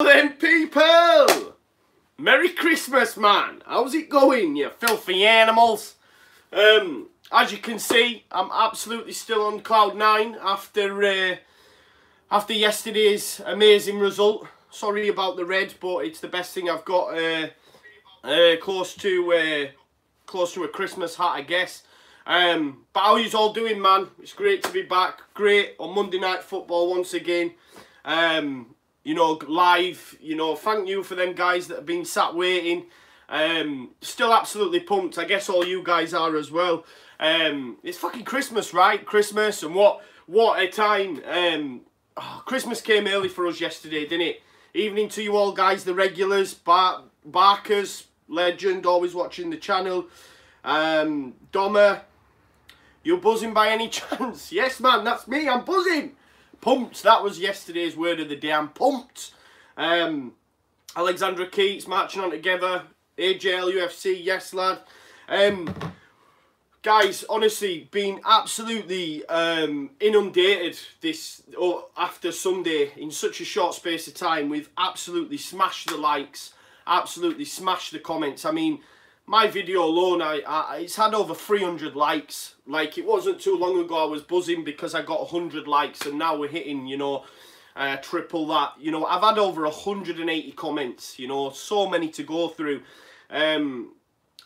Then people, Merry Christmas, man. How's it going, you filthy animals? As you can see, I'm absolutely still on cloud nine after yesterday's amazing result. Sorry about the red, but it's the best thing I've got. Close to a Christmas hat, I guess. But how you all doing, man? It's great to be back. Great on Monday Night Football once again. You know, live. You know, thank you for them guys that have been sat waiting. Still absolutely pumped. I guess all you guys are as well. It's fucking Christmas, right? Christmas, and what a time. Christmas came early for us yesterday, didn't it? Evening to you all, guys, the regulars. Barkers, legend, always watching the channel. Dommer, you buzzing by any chance? Yes, man, that's me. I'm buzzing. Pumped. That was yesterday's word of the day. I'm pumped. Alexandra Keats marching on together. AJ LUFC, yes, lad. Guys, honestly, been absolutely inundated after Sunday in such a short space of time. We've absolutely smashed the likes, absolutely smashed the comments. I mean, my video alone, it's had over 300 likes. Like, it wasn't too long ago I was buzzing because I got 100 likes, and now we're hitting, you know, triple that. You know, I've had over 180 comments, you know, so many to go through.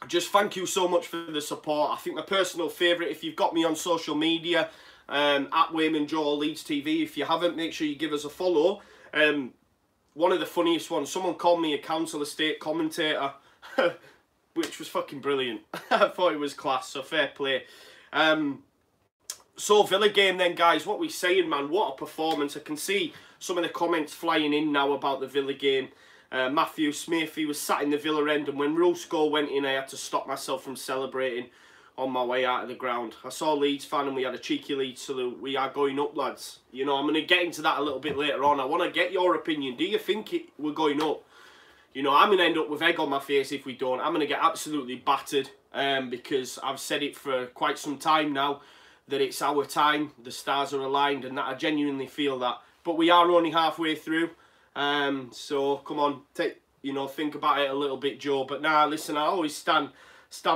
Just thank you so much for the support. I think my personal favourite, if you've got me on social media, at Wainman Leeds TV, if you haven't, make sure you give us a follow. One of the funniest ones, someone called me a council estate commentator, which was fucking brilliant. I thought it was class, so fair play. So Villa game then, guys, what we saying, man? What a performance. I can see some of the comments flying in now about the Villa game. Matthew Smith, he was sat in the Villa end, and when Rule's goal went in, I had to stop myself from celebrating on my way out of the ground. I saw a Leeds fan and we had a cheeky Leeds salute. We are going up, lads. You know, I'm going to get into that a little bit later on. I want to get your opinion. Do you think we're going up? You know, I'm going to end up with egg on my face if we don't. I'm going to get absolutely battered because I've said it for quite some time now that it's our time. The stars are aligned, and that I genuinely feel that. But we are only halfway through. So come on, think about it a little bit, Joe. But nah, listen, I always stand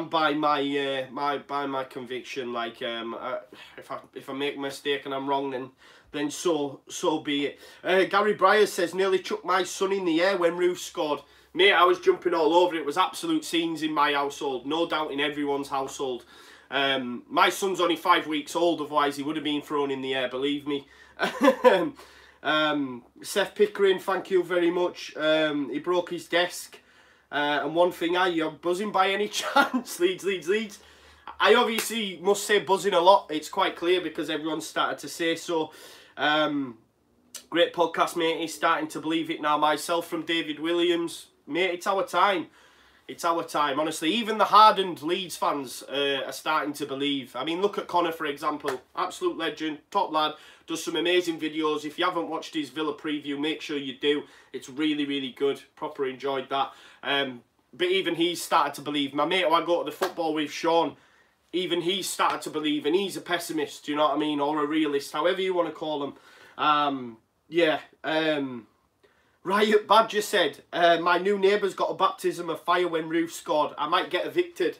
by my my conviction. Like, if I make a mistake and I'm wrong, then so be it. Gary Breyer says, nearly chucked my son in the air when Ruth scored. Mate, I was jumping all over it. It was absolute scenes in my household, no doubt in everyone's household. My son's only 5 weeks old, otherwise he would have been thrown in the air, believe me. Seth Pickering, thank you very much. He broke his desk. And one thing, you're buzzing by any chance? Leeds. I obviously must say buzzing a lot. It's quite clear because everyone's started to say so. Great podcast, mate. He's starting to believe it now. Myself from David Williams. Mate, it's our time. It's our time. Honestly, even the hardened Leeds fans are starting to believe. I mean, look at Conor, for example. Absolute legend, top lad. Does some amazing videos. If you haven't watched his Villa preview, make sure you do. It's really, really good. Proper enjoyed that. But even he's started to believe. My mate who I go to the football with, Sean, even he's started to believe. And he's a pessimist, you know what I mean? Or a realist, however you want to call him. Yeah. Riot Badger said, my new neighbour's got a baptism of fire when Ruth scored. I might get evicted.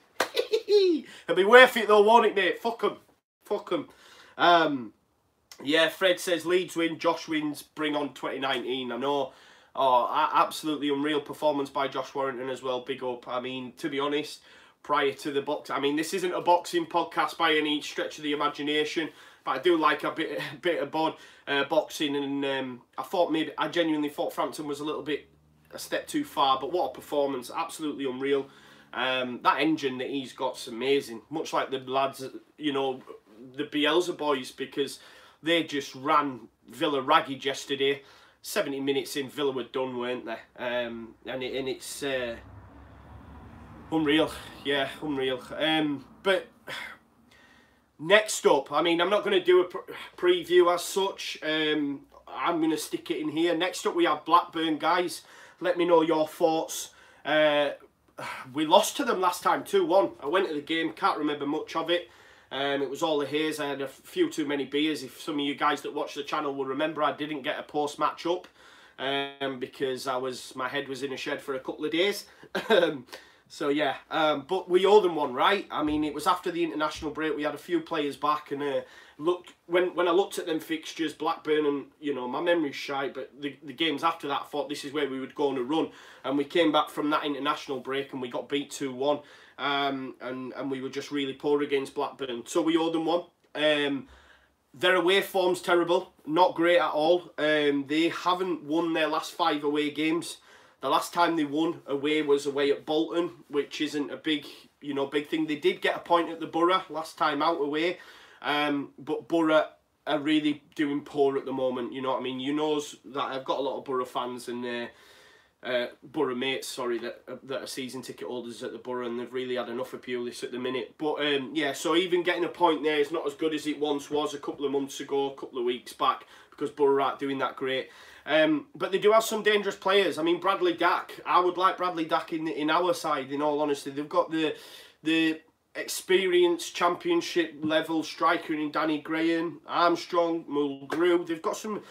It'll be worth it though, won't it, mate? Fuck them. Fuck them. Yeah, Fred says Leeds win, Josh wins, bring on 2019. I know. Oh, absolutely unreal performance by Josh Warrington as well. Big up. I mean, to be honest, prior to the box, I mean, this isn't a boxing podcast by any stretch of the imagination, but I do like a bit of boxing, and I genuinely thought Frampton was a step too far, but what a performance. Absolutely unreal. That engine that he's got's amazing. Much like the lads, you know, the Bielsa boys, because they just ran Villa ragged yesterday. 70 minutes in, Villa were done, weren't they? And it's unreal. Yeah, unreal. But next up, I mean, I'm not going to do a preview as such. I'm going to stick it in here. Next up, we have Blackburn, guys. Let me know your thoughts. We lost to them last time, 2-1. I went to the game, can't remember much of it. It was all the haze. I had a few too many beers. If some of you guys that watch the channel will remember, I didn't get a post-match up. because my head was in a shed for a couple of days. So yeah, but we owe them one, right? I mean, it was after the international break. We had a few players back, and looked when I looked at them fixtures, Blackburn, and you know, my memory's shite, but the games after that, I thought this is where we would go on a run, and we came back from that international break and we got beat 2-1, and we were just really poor against Blackburn. So we owe them one. Their away form's terrible, not great at all. They haven't won their last 5 away games. The last time they won away was away at Bolton, which isn't a big thing. They did get a point at the Borough last time out away, but Borough are really doing poor at the moment. You know what I mean? You know that I've got a lot of Borough fans and Borough mates, sorry, that are season ticket holders at the Borough, and they've really had enough of Pulis at the minute. But yeah, so even getting a point there is not as good as it once was a couple of months ago, a couple of weeks back, because Borough aren't doing that great. But they do have some dangerous players. I mean, Bradley Dack. I would like Bradley Dack in our side, in all honesty. They've got the experienced championship level striker in Danny Graham, Armstrong, Mulgrew. They've got some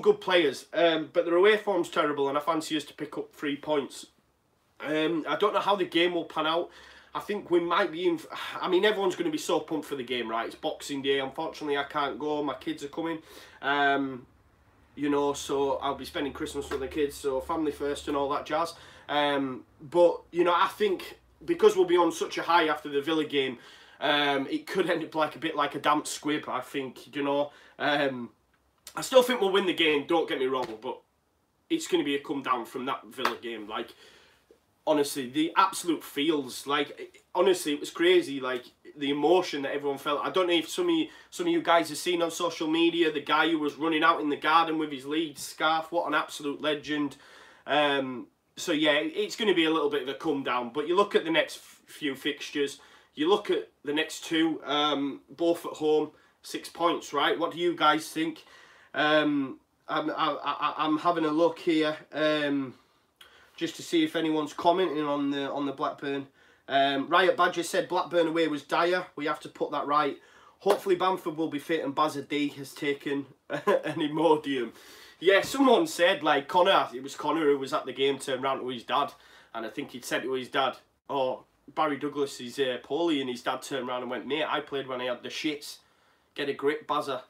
good players, but their away form's terrible, and I fancy us to pick up 3 points. I don't know how the game will pan out. I think we might be in... I mean, everyone's going to be so pumped for the game, right? It's Boxing Day. Unfortunately, I can't go. My kids are coming. You know, so I'll be spending Christmas with the kids, so family first and all that jazz. But, you know, I think because we'll be on such a high after the Villa game, it could end up like a bit like a damp squib, I think, you know. I still think we'll win the game, don't get me wrong, but it's going to be a come down from that Villa game. Like, honestly, the absolute feels, like, honestly, it was crazy, like, the emotion that everyone felt. I don't know if some of you guys have seen on social media, the guy who was running out in the garden with his Leeds scarf. What an absolute legend. So, yeah, it's going to be a little bit of a come down, but you look at the next few fixtures, you look at the next 2, both at home, 6 points, right? What do you guys think? I'm having a look here just to see if anyone's commenting on the Blackburn. Riot Badger said Blackburn away was dire. We have to put that right. Hopefully Bamford will be fit and Bazza D has taken an Imodium. Yeah, someone said, like, Conor, it was Conor who was at the game, turned round to his dad, and I think he'd said to his dad, oh, Barry Douglas is poorly, and his dad turned around and went, mate, I played when I had the shits. Get a grip, Bazza.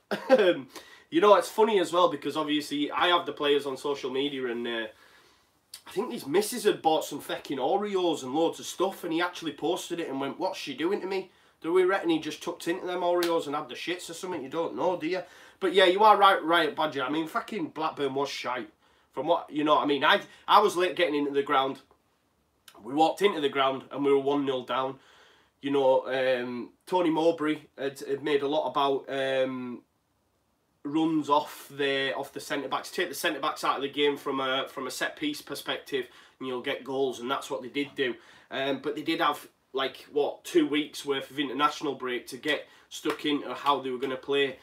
You know, it's funny as well, because obviously I have the players on social media, and I think his missus had bought some fucking Oreos and loads of stuff, and he actually posted it and went, what's she doing to me? Do we reckon he just tucked into them Oreos and had the shits or something? You don't know, do you? But yeah, you are right, Badger. I mean, fucking Blackburn was shite. From what, you know what I mean? I was late getting into the ground. We walked into the ground and we were 1-0 down. You know, Tony Mowbray had made a lot about runs off the centre-backs. Take the centre-backs out of the game from a set-piece perspective and you'll get goals, and that's what they did do. But they did have, like, what, 2 weeks worth of international break to get stuck into how they were going to play.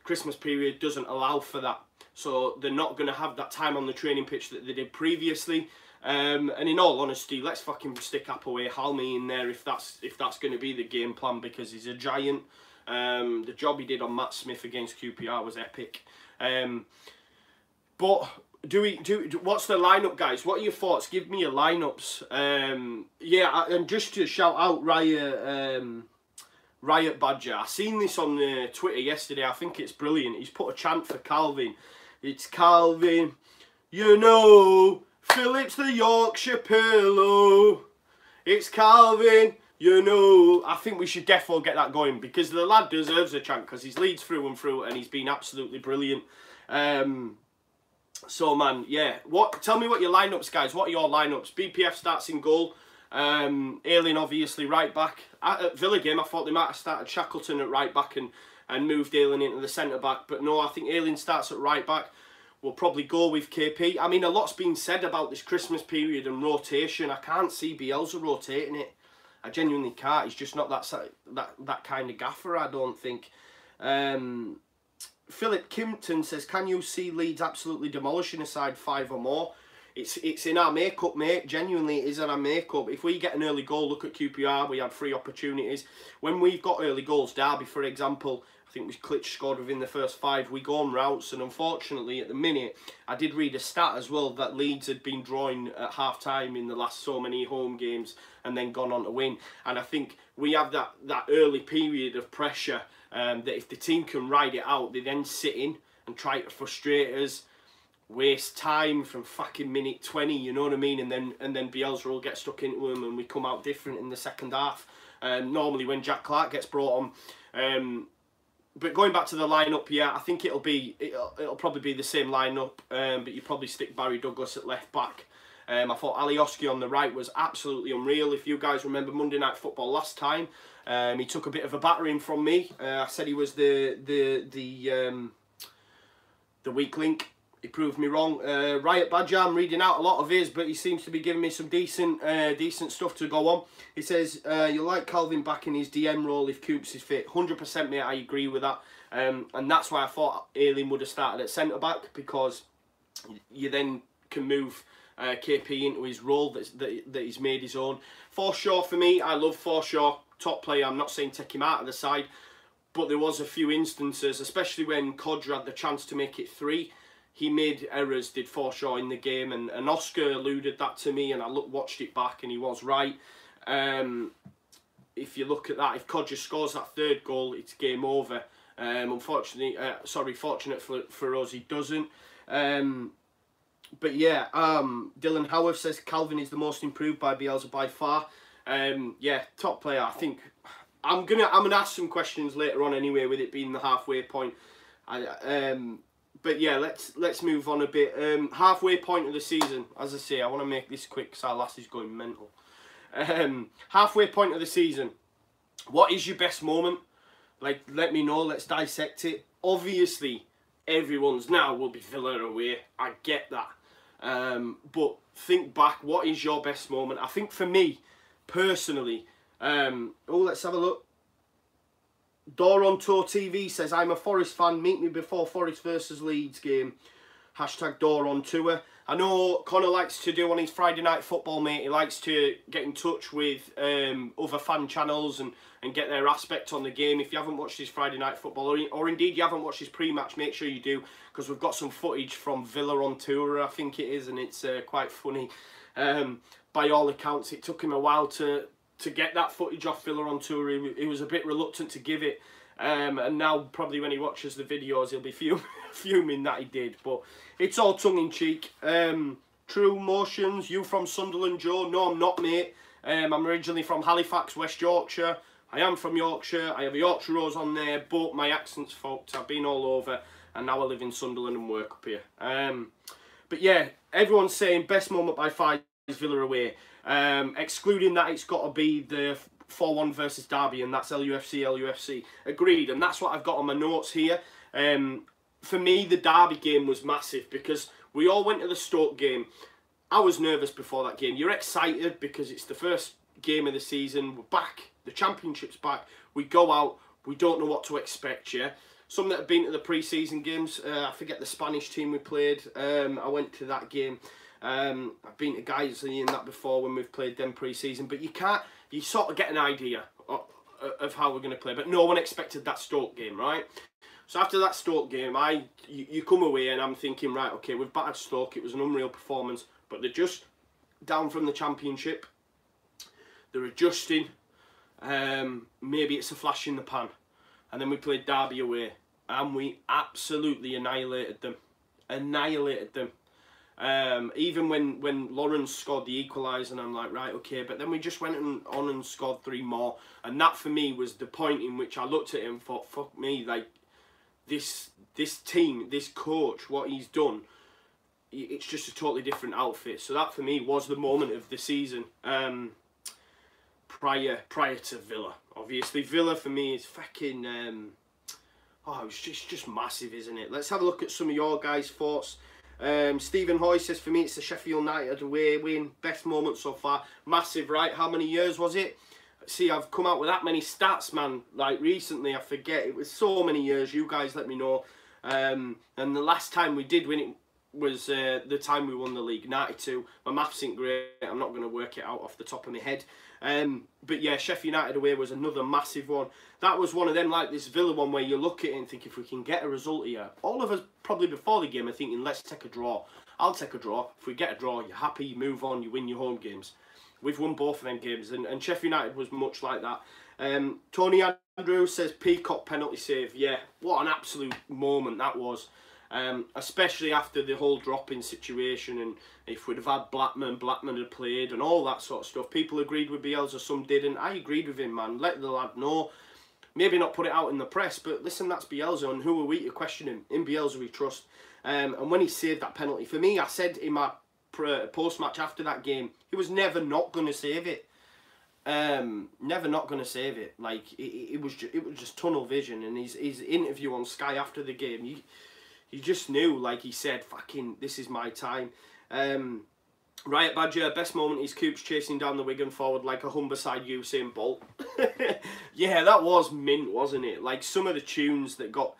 Christmas period doesn't allow for that. So they're not going to have that time on the training pitch that they did previously. And in all honesty, let's fucking stick Appaway Halmy in there if that's going to be the game plan, because he's a giant. The job he did on Matt Smith against QPR was epic. But what's the lineup, guys? What are your thoughts? Give me your lineups. Yeah, and just to shout out Riot Badger, I seen this on Twitter yesterday. I think it's brilliant. He's put a chant for Calvin. It's Calvin, you know, Phillips the Yorkshire pillow. It's Calvin, you know. I think we should definitely get that going, because the lad deserves a chant, because he's Leeds through and through and he's been absolutely brilliant. So man, yeah. Tell me what your lineups, guys. What are your lineups? BPF starts in goal. Ayling obviously right back. At Villa game, I thought they might have started Shackleton at right back and moved Ayling into the centre back, but no, I think Ayling starts at right back. We'll probably go with KP. I mean, a lot's been said about this Christmas period and rotation. I can't see Bielsa rotating it. I genuinely can't. He's just not that kind of gaffer, I don't think. Philip Kimpton says, can you see Leeds absolutely demolishing a side 5 or more? It's in our makeup, mate. Genuinely, it is in our makeup. If we get an early goal, look at QPR. We had 3 opportunities. When we've got early goals, Derby, for example, I I think Klitsch scored within the first 5 we go on routes, and unfortunately at the minute I did read a stat as well that Leeds had been drawing at half time in the last so many home games and then gone on to win. And I think we have that early period of pressure that if the team can ride it out, they then sit in and try to frustrate us, waste time from fucking minute 20, you know what I mean, and then Bielsa will get stuck into them and we come out different in the second half. Normally when Jack Clark gets brought on. But going back to the lineup, yeah, I think it'll probably be the same lineup, but you probably stick Barry Douglas at left back. I thought Alioski on the right was absolutely unreal. If you guys remember Monday Night Football last time, he took a bit of a battering from me. I said he was the weak link. He proved me wrong. Riot Badger, I'm reading out a lot of his, but he seems to be giving me some decent stuff to go on. He says, you like Calvin back in his DM role if Coops is fit. 100% mate, I agree with that. And that's why I thought Ayling would have started at centre-back, because you then can move KP into his role that he's made his own. Forshaw for me, I love Forshaw, top player. I'm not saying take him out of the side, but there was a few instances, especially when Codger had the chance to make it 3. He made errors, did Forshaw, in the game, and Oscar alluded that to me, and I watched it back, and he was right. If you look at that, if Codger scores that 3rd goal, it's game over. Unfortunately, fortunate for us, he doesn't. But yeah, Dylan Howarth says Calvin is the most improved by Bielsa by far. Yeah, top player. I think I'm gonna ask some questions later on anyway, with it being the halfway point. But yeah, let's move on a bit. Halfway point of the season, as I say, I want to make this quick because our lass is going mental. Halfway point of the season, what is your best moment? Like, let me know, let's dissect it. Obviously, everyone's now will be Villa away, I get that. But think back, what is your best moment? I think for me, personally, let's have a look. Doron Tour TV says, I'm a Forest fan, meet me before Forest versus Leeds game. Hashtag Doron Tour. I know Conor likes to do on his Friday Night Football, mate. He likes to get in touch with other fan channels and get their aspect on the game. If you haven't watched his Friday Night Football, or indeed you haven't watched his pre-match, make sure you do, because we've got some footage from Villa on tour, I think it is, and it's quite funny. By all accounts, it took him a while to get that footage off Villa on tour. He was a bit reluctant to give it, and now probably when he watches the videos he'll be fuming that he did, but it's all tongue-in-cheek. True Motions, you from Sunderland, Joe? No, I'm not, mate. I'm originally from Halifax, West Yorkshire. I am from Yorkshire, I have a Yorkshire Rose on there, but my accent's fucked. I've been all over, and now I live in Sunderland and work up here. But yeah, everyone's saying best moment by far is Villa away. Excluding that, it's got to be the 4-1 versus Derby, and that's LUFC. Agreed, and that's what I've got on my notes here. For me, the Derby game was massive because we all went to the Stoke game. I was nervous before that game. You're excited because it's the first game of the season. We're back. The Championship's back. We go out. We don't know what to expect, yeah? Some that have been to the pre-season games, I forget the Spanish team we played. I went to that game. I've been to Guiseley in that before when we've played them pre-season, but you sort of get an idea of how we're going to play, but no one expected that Stoke game, right? So after that Stoke game, you come away and I'm thinking, right, okay, we've battered Stoke, it was an unreal performance, but they're just down from the Championship, they're adjusting, maybe it's a flash in the pan, and then we played Derby away, and we absolutely annihilated them. Even when Lawrence scored the equaliser, and I'm like, right, okay, but then we just went on and scored 3 more, and that for me was the point in which I looked at him and thought, fuck me, like, this team, this coach, what he's done, it's just a totally different outfit. So that for me was the moment of the season, prior to Villa. Obviously, Villa for me is fucking, it's just massive, isn't it? Let's have a look at some of your guys' thoughts. Stephen Hoy says, for me it's the Sheffield United away win, best moment so far. Massive, right? How many years was it? See, I've come out with that many stats, man, like recently, I forget, it was so many years. You guys let me know. And the last time we did win it, was the time we won the league, 92. My maths ain't great, I'm not going to work it out off the top of my head. But yeah, Sheffield United away was another massive one. That was one of them, like this Villa one, where you look at it and think, if we can get a result here, all of us probably before the game are thinking, let's take a draw. I'll take a draw. If we get a draw, you're happy, you move on, you win your home games. We've won both of them games, and Sheffield United was much like that. Tony Andrews says Peacock penalty save. Yeah, what an absolute moment that was. Especially after the whole drop-in situation, and if we'd have had Blackman had played and all that sort of stuff. People agreed with Bielsa, some didn't. I agreed with him, man. Let the lad know. Maybe not put it out in the press, but listen, that's Bielsa, and who are we to question him? In Bielsa we trust. And when he saved that penalty, for me, I said in my post-match after that game, he was never not going to save it. Never not going to save it. Like, it was just tunnel vision, and his interview on Sky after the game, you just knew, like he said, fucking, this is my time. Riot Badger, best moment is Coops chasing down the Wigan forward like a Humberside Usain Bolt. Yeah, that was mint, wasn't it? Like, some of the tunes that got,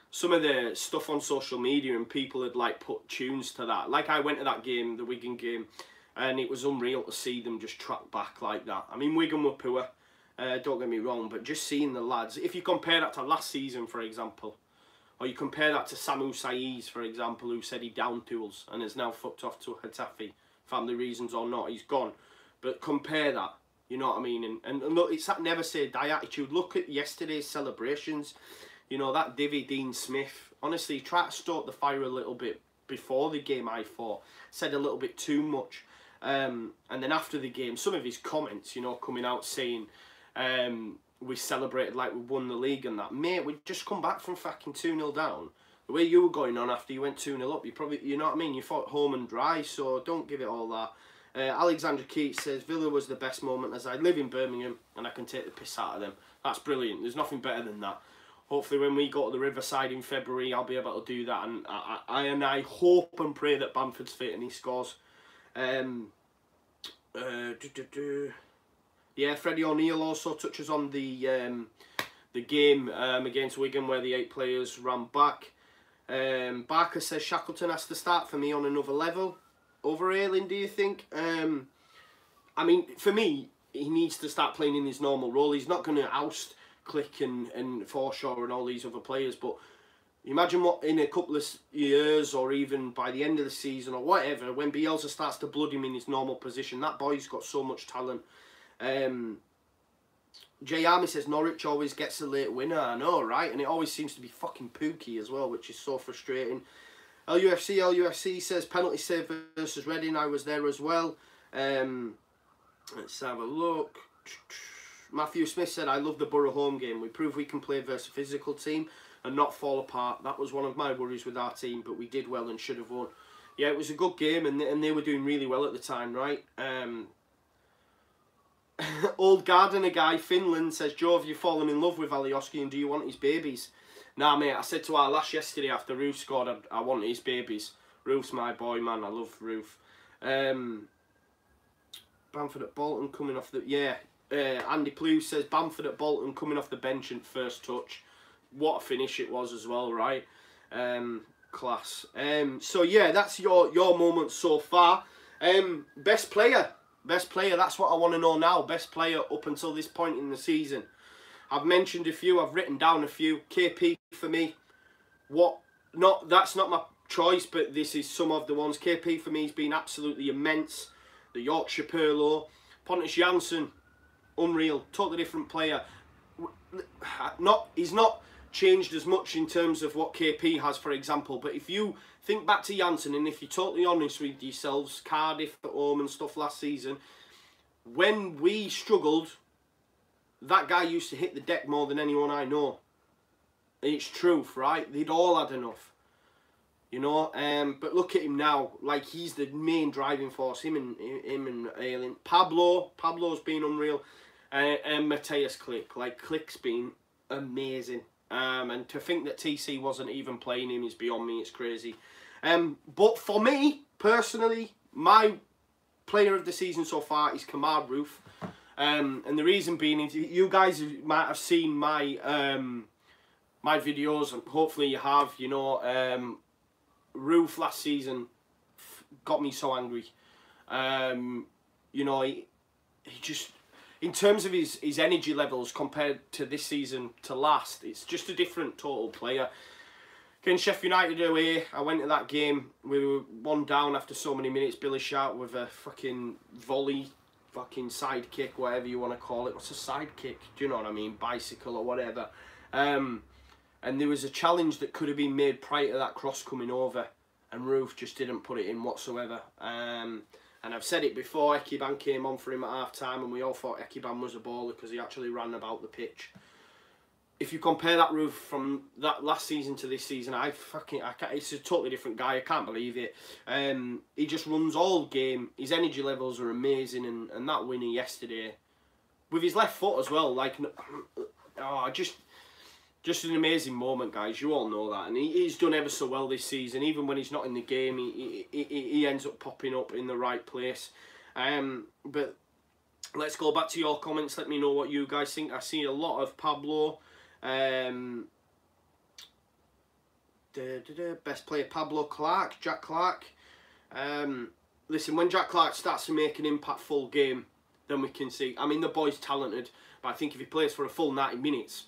some of the stuff on social media, and people had, like, put tunes to that. Like, I went to that game, the Wigan game, and it was unreal to see them just track back like that. I mean, Wigan were poor, don't get me wrong, but just seeing the lads, if you compare that to last season, for example, or you compare that to Samu Saiz, for example, who said he down tools and is now fucked off to Getafe, family reasons or not, he's gone. But compare that, you know what I mean? And look, it's that never say die attitude. Look at yesterday's celebrations. You know, that Divvy Dean Smith, honestly, tried to stoke the fire a little bit before the game, I thought. Said a little bit too much. And then after the game, some of his comments, you know, coming out saying, we celebrated like we won the league and that. Mate, we'd just come back from fucking 2-0 down. The way you were going on after you went 2-0 up, you probably, you know what I mean, you fought home and dry, so don't give it all that. Alexander Keats says, Villa was the best moment as I live in Birmingham and I can take the piss out of them. That's brilliant. There's nothing better than that. Hopefully when we go to the Riverside in February, I'll be able to do that. And I hope and pray that Bamford's fit and he scores. Yeah, Freddie O'Neill also touches on the game against Wigan where the 8 players ran back. Barker says Shackleton has to start for me on another level. Over Ayling, do you think? I mean, for me, he needs to start playing in his normal role. He's not going to oust Click and Forshaw and all these other players, but imagine what in a couple of years or even by the end of the season or whatever, when Bielsa starts to blood him in his normal position. That boy's got so much talent. Jay Army says Norwich always gets a late winner. I know, right? And it always seems to be fucking Pookie as well, which is so frustrating. LUFC says penalty save versus Reading. I was there as well. Let's have a look. Matthew Smith said, I love the Borough home game. We prove we can play versus a physical team and not fall apart. That was one of my worries with our team, but we did well and should have won. Yeah, it was a good game, and they were doing really well at the time, right? Old Gardener guy, Finland, says, Joe, have you fallen in love with Alioski and do you want his babies? Nah, mate, I said to our lash yesterday after Roof scored, I want his babies. Roof's my boy, man. I love Roof. Bamford at Bolton coming off the... Yeah. Andy Plew says Bamford at Bolton coming off the bench and first touch. What a finish it was as well, right? Class. So yeah, that's your moment so far. Best player, that's what I want to know now. Best player up until this point in the season. I've mentioned a few, I've written down a few. KP for me. That's not my choice, but this is some of the ones. KP for me has been absolutely immense. The Yorkshire Pirlo. Pontus Jansson, unreal, totally different player. He's not changed as much in terms of what KP has, for example, but if you think back to Janssen and if you're totally honest with yourselves, Cardiff at home and stuff last season, when we struggled, that guy used to hit the deck more than anyone I know. It's truth, right? They'd all had enough, you know. But look at him now, like he's the main driving force. Him and Ayling. Pablo's been unreal. And Mateus Click, like Click's been amazing. And to think that TC wasn't even playing him is beyond me. It's crazy. But for me personally, my player of the season so far is Kamar Roof. And the reason being is you guys might have seen my my videos, and hopefully you have. You know, Roof last season got me so angry. You know, he just, in terms of his energy levels compared to this season to last, it's just a different total player. Against Sheffield United away, I went to that game. We were 1 down after so many minutes. Billy Sharp with a fucking volley, fucking side kick, whatever you want to call it. What's a side kick? Do you know what I mean? Bicycle or whatever. And there was a challenge that could have been made prior to that cross coming over, and Roof just didn't put it in whatsoever. And I've said it before, Ekiban came on for him at half-time, and we all thought Ekiban was a baller because he actually ran about the pitch. If you compare that Roof from that last season to this season, I can't, it's a totally different guy. I can't believe it. He just runs all game. His energy levels are amazing, and that winner yesterday, with his left foot as well, like, oh, just an amazing moment, guys. You all know that, and he's done ever so well this season. Even when he's not in the game, he ends up popping up in the right place. But let's go back to your comments. Let me know what you guys think. I see a lot of Pablo. Best player Pablo Clark, Jack Clark. Listen, when Jack Clark starts to make an impactful game, then we can see. I mean, the boy's talented, but I think if he plays for a full 90 minutes,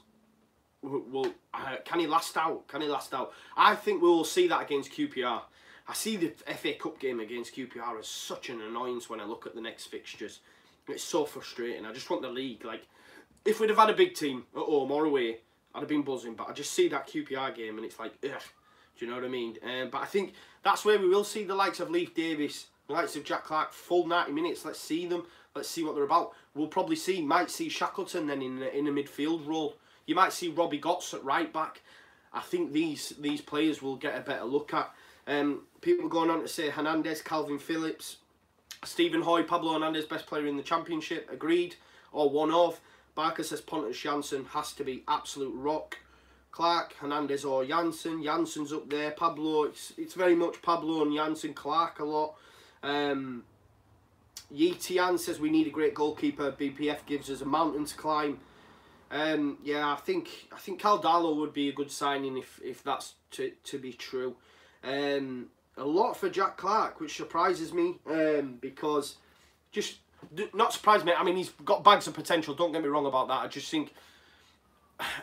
can he last out? Can he last out? I think we will see that against QPR. I see the FA Cup game against QPR as such an annoyance when I look at the next fixtures. It's so frustrating. I just want the league. Like, if we'd have had a big team at home or away, I'd have been buzzing. But I just see that QPR game and it's like, ugh. Do you know what I mean? But I think that's where we will see the likes of Leif Davis, the likes of Jack Clark, full 90 minutes. Let's see them. Let's see what they're about. We'll probably might see Shackleton then in a midfield role. You might see Robbie Gotts at right back. I think these players will get a better look at. People going on to say Hernandez, Calvin Phillips, Stephen Hoy, Pablo Hernandez, best player in the Championship. Agreed. Or one of. Barker says Pontus Jansson has to be absolute rock. Clark, Hernandez or Jansson. Jansson's up there. Pablo, it's very much Pablo and Jansson. Clark a lot. Yi Tian says we need a great goalkeeper. BPF gives us a mountain to climb. Yeah, I think Caldalo would be a good signing if that's to be true. A lot for Jack Clark, which surprises me, because just not surprised me. I mean, he's got bags of potential. Don't get me wrong about that. I just think.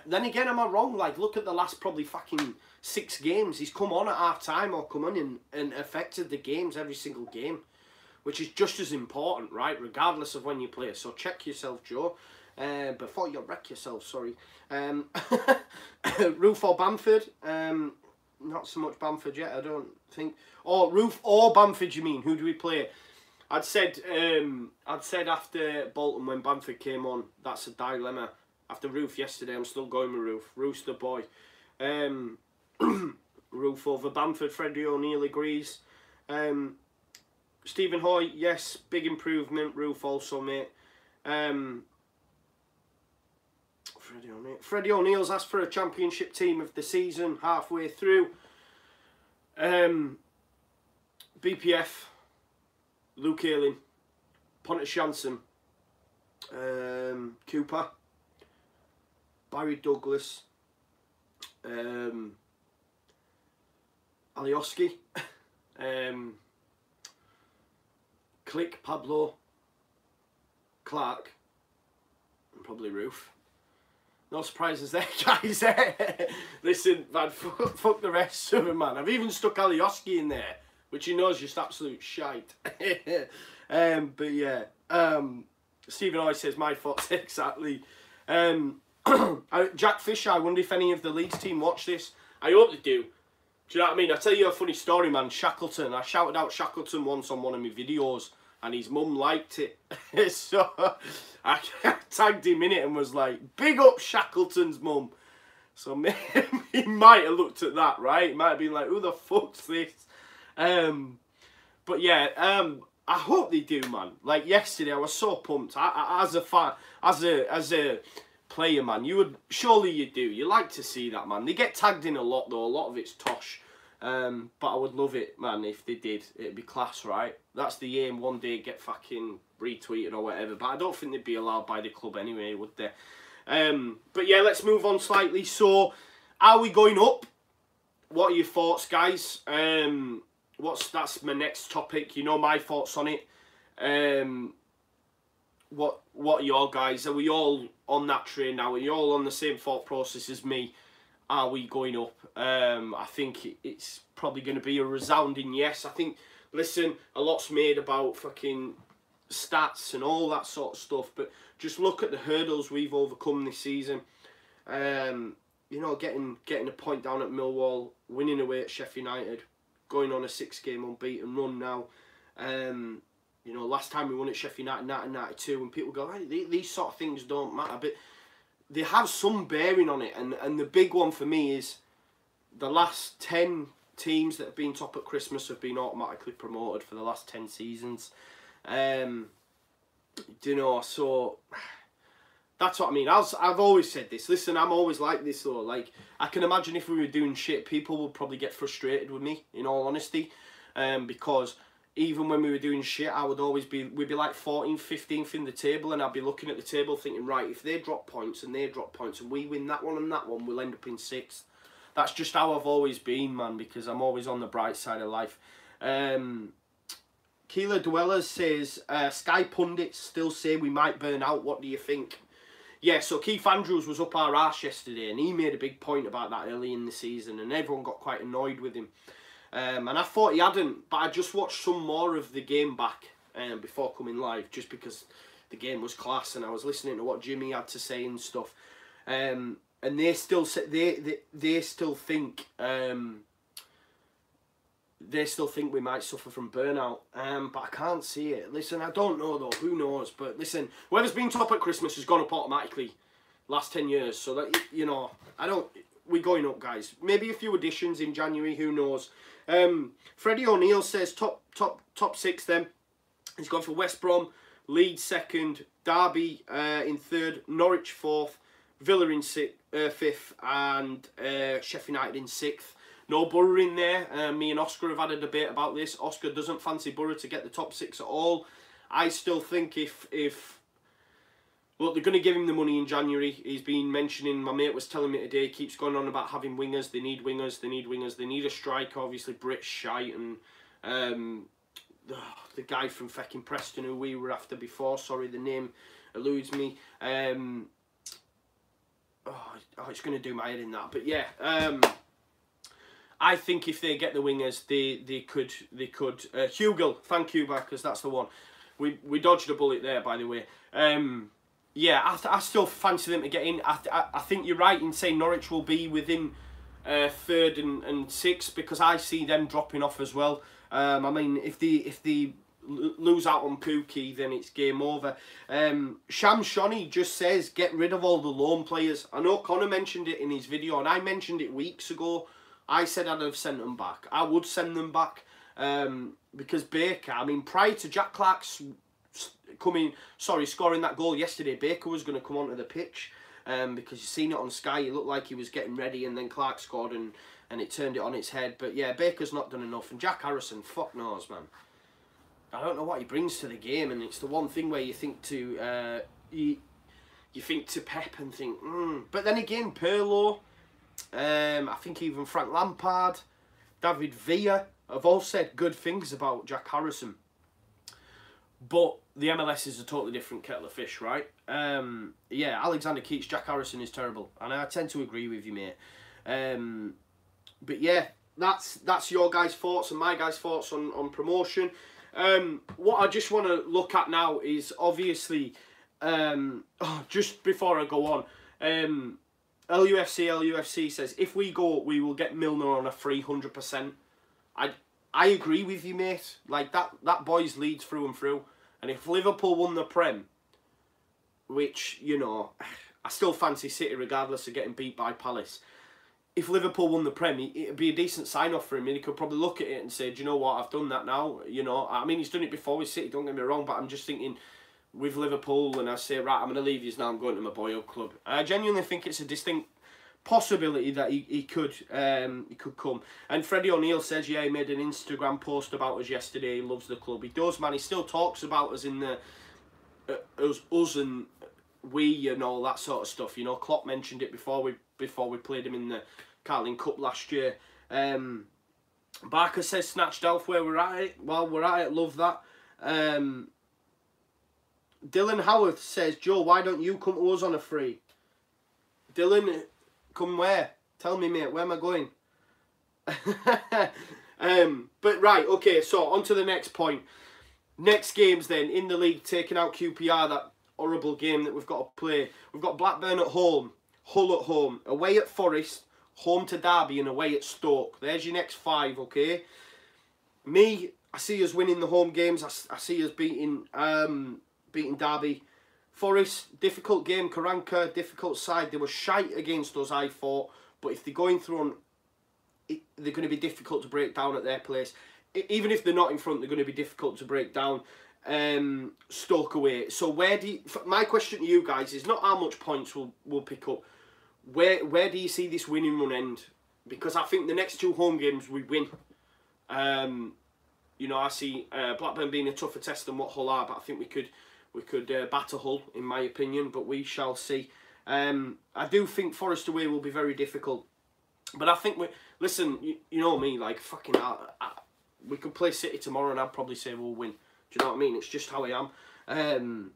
Then again, am I wrong? Like, look at the last probably fucking 6 games. He's come on at half time or come on and affected the games every single game, which is just as important, right? Regardless of when you play. So check yourself, Joe. Before you wreck yourself, sorry. Roof or Bamford? Not so much Bamford yet, I don't think. Or Roof or Bamford, you mean? Who do we play? I'd said after Bolton when Bamford came on, that's a dilemma. After Roof yesterday, I'm still going with Roof. Roof's the boy. Roof over Bamford. Freddie O'Neill agrees. Stephen Hoy, yes, big improvement. Roof also, mate. Freddie O'Neill's asked for a championship team of the season halfway through. BPF, Luke Ayling, Pontus Jansson, Cooper, Barry Douglas, Alioski, Click, Pablo, Clark, and probably Roof. No surprises there, guys. Listen, man, fuck the rest of them, man. I've even stuck Alioski in there, which he knows just absolute shite. But yeah, Stephen always says my thoughts exactly. Jack Fisher, I wonder if any of the Leeds team watch this. I hope they do. Do you know what I mean? I'll tell you a funny story, man. Shackleton, I shouted out Shackleton once on one of my videos, and his mum liked it. So I tagged him in it and was like, big up Shackleton's mum. So maybe he might have looked at that, right? He might have been like, who the fuck's this? But yeah, I hope they do, man. Like yesterday, I was so pumped. As a fan, as a player, man, surely you do. You like to see that, man. They get tagged in a lot, though. A lot of it's tosh. But I would love it, man, if they did. It'd be class, right? That's the aim, one day get fucking retweeted or whatever. But I don't think they'd be allowed by the club anyway, would they? But yeah, let's move on slightly. So, are we going up? what are your thoughts, guys? That's my next topic. You know my thoughts on it. What are your guys? Are we all on that train now? Are you all on the same thought process as me? Are we going up? I think it's probably going to be a resounding yes. I think, listen, a lot's made about fucking stats and all that sort of stuff, but just look at the hurdles we've overcome this season. You know, getting a point down at Millwall, winning away at Sheffield United, going on a 6-game unbeaten run now. You know, last time we won at Sheffield United, 1992, and people go, hey, these sort of things don't matter, but they have some bearing on it. And the big one for me is the last 10 teams that have been top at Christmas have been automatically promoted for the last 10 seasons. You know, so that's what I mean. I've always said this. Listen, I'm always like this though. Like, I can imagine if we were doing shit, people would probably get frustrated with me, in all honesty. Because even when we were doing shit, we'd be like 14th, 15th in the table, and I'd be looking at the table thinking, right, if they drop points and they drop points and we win that one and that one, we'll end up in 6th. That's just how I've always been, man, because I'm always on the bright side of life. Keeler Dwellers says, Sky pundits still say we might burn out. What do you think? Yeah, so Keith Andrews was up our arse yesterday, and he made a big point about that early in the season, and everyone got quite annoyed with him. And I thought he hadn't, but I just watched some more of the game back before coming live, just because the game was class, and I was listening to what Jimmy had to say and stuff. And they still think we might suffer from burnout, but I can't see it. Listen, I don't know though. Who knows? But listen, whoever's been top at Christmas has gone up automatically last 10 years. So that, you know, we're going up, guys. Maybe a few additions in January. Who knows? Freddie O'Neill says top 6. Then he's gone for West Brom, Leeds 2nd, Derby in 3rd, Norwich 4th, Villa in 5th, and Sheffield United in 6th. No Borough in there. Me and Oscar have had a debate about this. Oscar doesn't fancy Borough to get the top 6 at all. I still think if look, they're going to give him the money in January. He's been mentioning, my mate was telling me today, he keeps going on about having wingers. They need wingers, they need wingers. They need a striker, obviously. Britt's shite. And the guy from fucking Preston who we were after before, sorry, the name eludes me. It's going to do my head in that. But yeah, I think if they get the wingers, they could. Hugel, thank you, because that's the one. We dodged a bullet there, by the way. Yeah, I still fancy them to get in. I think you're right in saying Norwich will be within 3rd and 6th, because I see them dropping off as well. I mean, if they lose out on Pookie, then it's game over. Sham Shonny just says, get rid of all the loan players. I know Conor mentioned it in his video, and I mentioned it weeks ago. I said I'd have sent them back. I would send them back, because Baker, I mean, prior to Jack Clark's scoring that goal yesterday, Baker was going to come onto the pitch, because you've seen it on Sky, it looked like he was getting ready, and then Clark scored, and it turned it on its head. But yeah, Baker's not done enough, and Jack Harrison, fuck knows, man. I don't know what he brings to the game, and it's the one thing where you think to you think to Pep and think, But then again, Pirlo, I think even Frank Lampard, David Villa have all said good things about Jack Harrison. But the MLS is a totally different kettle of fish, right? Yeah, Alexander Keats, Jack Harrison is terrible, and I tend to agree with you, mate. But yeah, that's your guys' thoughts and my guys' thoughts on promotion. What I just want to look at now is obviously, just before I go on, LUFC says, if we go, we will get Milner on a 300%. I agree with you, mate. Like, that boy's Leeds through and through. And if Liverpool won the Prem, which, you know, I still fancy City regardless of getting beat by Palace. If Liverpool won the Prem, it'd be a decent sign-off for him. And he could probably look at it and say, do you know what, I've done that now. You know, I mean, he's done it before with City, don't get me wrong, but I'm just thinking with Liverpool, and I say, right, I'm going to leave you now, I'm going to my boyhood club. I genuinely think it's a distinct possibility that he could come. And Freddie O'Neill says, yeah, he made an Instagram post about us yesterday. He loves the club. He does, man. He still talks about us in the us and we and all that sort of stuff. You know, Klopp mentioned it before we played him in the Carling Cup last year. Barker says snatched elf where we're at it. Well, we're at it. Love that. Dylan Howarth says, Joe, why don't you come to us on a free? Dylan, come where? Tell me, mate. Where am I going? But right, okay. So on to the next point. Next games then in the league, taking out QPR, that horrible game that we've got to play. We've got Blackburn at home, Hull at home, away at Forest, home to Derby and away at Stoke. There's your next 5, okay? Me, I see us winning the home games. I see us beating Derby. Forest, difficult game. Karanka, difficult side. They were shite against us, I thought. But if they're going through on, they're going to be difficult to break down at their place. Even if they're not in front, they're going to be difficult to break down. Stoke away. So where do you, my question to you guys is not how much points we'll pick up. Where do you see this winning run end? Because I think the next 2 home games we win. You know, I see Blackburn being a tougher test than what Hull are, but I think we could batter Hull in my opinion. But we shall see. I do think Forest away will be very difficult. But I think listen, you know me, like fucking we could play City tomorrow and I'd probably say we'll win. Do you know what I mean? It's just how I am.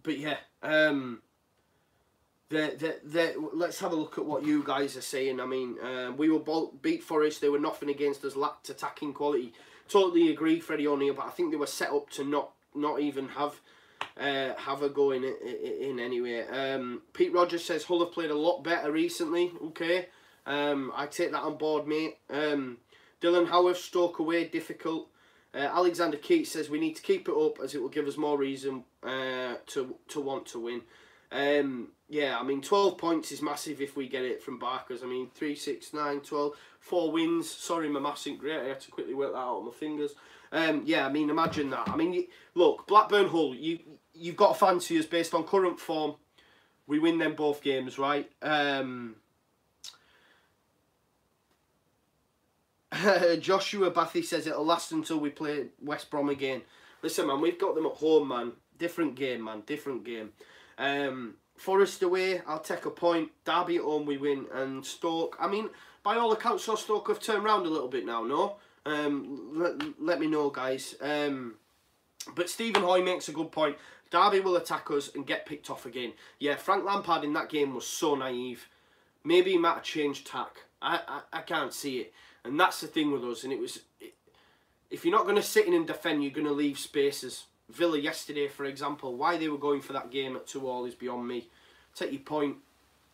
But yeah, let's have a look at what you guys are saying. I mean, we will beat Forest. They were nothing against us, lacked attacking quality. Totally agree, Freddie O'Neill, but I think they were set up to not even have a go in anyway. Pete Rogers says Hull have played a lot better recently. Okay, I take that on board, mate. Dylan Howarth, Stoke away, difficult. Alexander Keats says we need to keep it up as it will give us more reason to want to win. Yeah, I mean 12 points is massive if we get it from Barkers. I mean 3, 6, 9, 12, 4 wins. Sorry, my maths ain't great. I had to quickly work that out on my fingers. Yeah, I mean imagine that. I mean look, Blackburn Hull, you've got to fancy us based on current form. We win them both games, right? Joshua Bathy says it'll last until we play West Brom again. Listen, man, we've got them at home, man. Different game, man. Different game. Forest away, I'll take a point. Derby at home, we win. And Stoke, I mean, by all accounts, Stoke have turned around a little bit now, no? Let me know, guys. But Stephen Hoy makes a good point. Derby will attack us and get picked off again. Yeah, Frank Lampard in that game was so naive. Maybe he might have changed tack. I can't see it. And that's the thing with us. And if you're not going to sit in and defend, you're going to leave spaces. Villa yesterday, for example, why they were going for that game at 2-2 is beyond me. Take your point.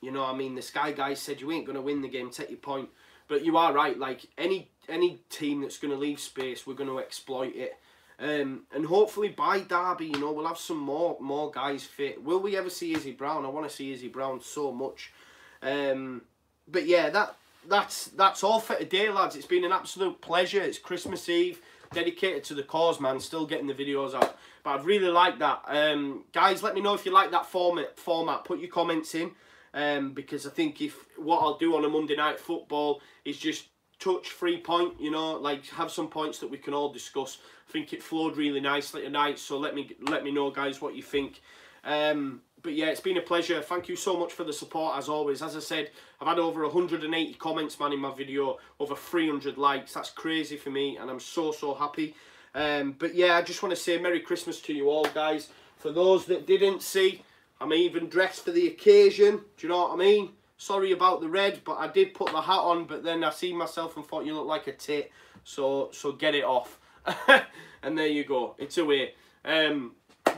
You know what I mean? The Sky guys said you ain't going to win the game. Take your point. But you are right. Like any team that's going to leave space, we're going to exploit it. And hopefully by Derby, you know, we'll have some more guys fit. Will we ever see Izzy Brown? I want to see Izzy Brown so much. But yeah, that's all for today, lads. It's been an absolute pleasure. It's Christmas Eve, dedicated to the cause, man. Still getting the videos out, but I'd really like that. Guys, let me know if you like that format. Put your comments in, because I think what I'll do on a Monday night football is just touch 3 point, you know, like have some points that we can all discuss. I think it flowed really nicely tonight, so let me know, guys, what you think. But yeah, it's been a pleasure. Thank you so much for the support, as always. As I said, I've had over 180 comments, man, in my video. Over 300 likes. That's crazy for me, and I'm so happy. But yeah, I just want to say Merry Christmas to you all, guys. For those that didn't see, I'm even dressed for the occasion. Do you know what I mean? Sorry about the red, but I did put the hat on, but then I seen myself and thought you look like a tit. So get it off. And there you go. It's away.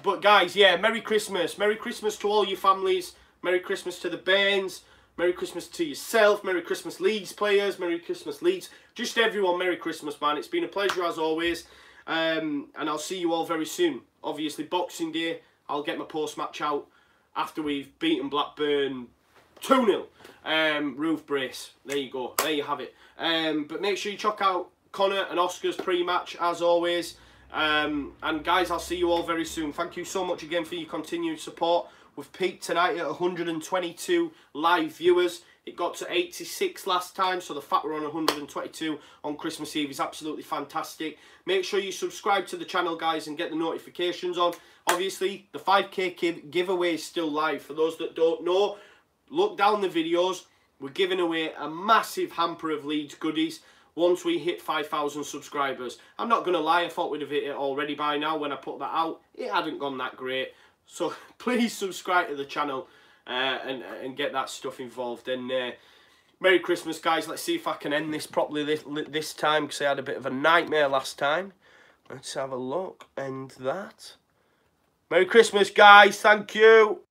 But guys, yeah, Merry Christmas. Merry Christmas to all your families. Merry Christmas to the Bairns. Merry Christmas to yourself. Merry Christmas, Leeds players. Merry Christmas, Leeds. Just everyone, Merry Christmas, man. It's been a pleasure as always. And I'll see you all very soon. Obviously, Boxing Day, I'll get my post-match out after we've beaten Blackburn 2-0. Roof brace. There you go. There you have it. But make sure you check out Conor and Oscar's pre-match as always. And guys, I'll see you all very soon. Thank you so much again for your continued support. We've peaked tonight at 122 live viewers. It got to 86 last time, so the fact we're on 122 on Christmas Eve is absolutely fantastic. Make sure you subscribe to the channel, guys, and get the notifications on. Obviously, the 5K giveaway is still live. For those that don't know, look down the videos. we're giving away a massive hamper of Leeds goodies once we hit 5,000 subscribers. I'm not going to lie, I thought we'd have hit it already by now when I put that out. It hadn't gone that great. So please subscribe to the channel and get that stuff involved. And Merry Christmas, guys. Let's see if I can end this properly this time, because I had a bit of a nightmare last time. Let's have a look. End that. Merry Christmas, guys. Thank you.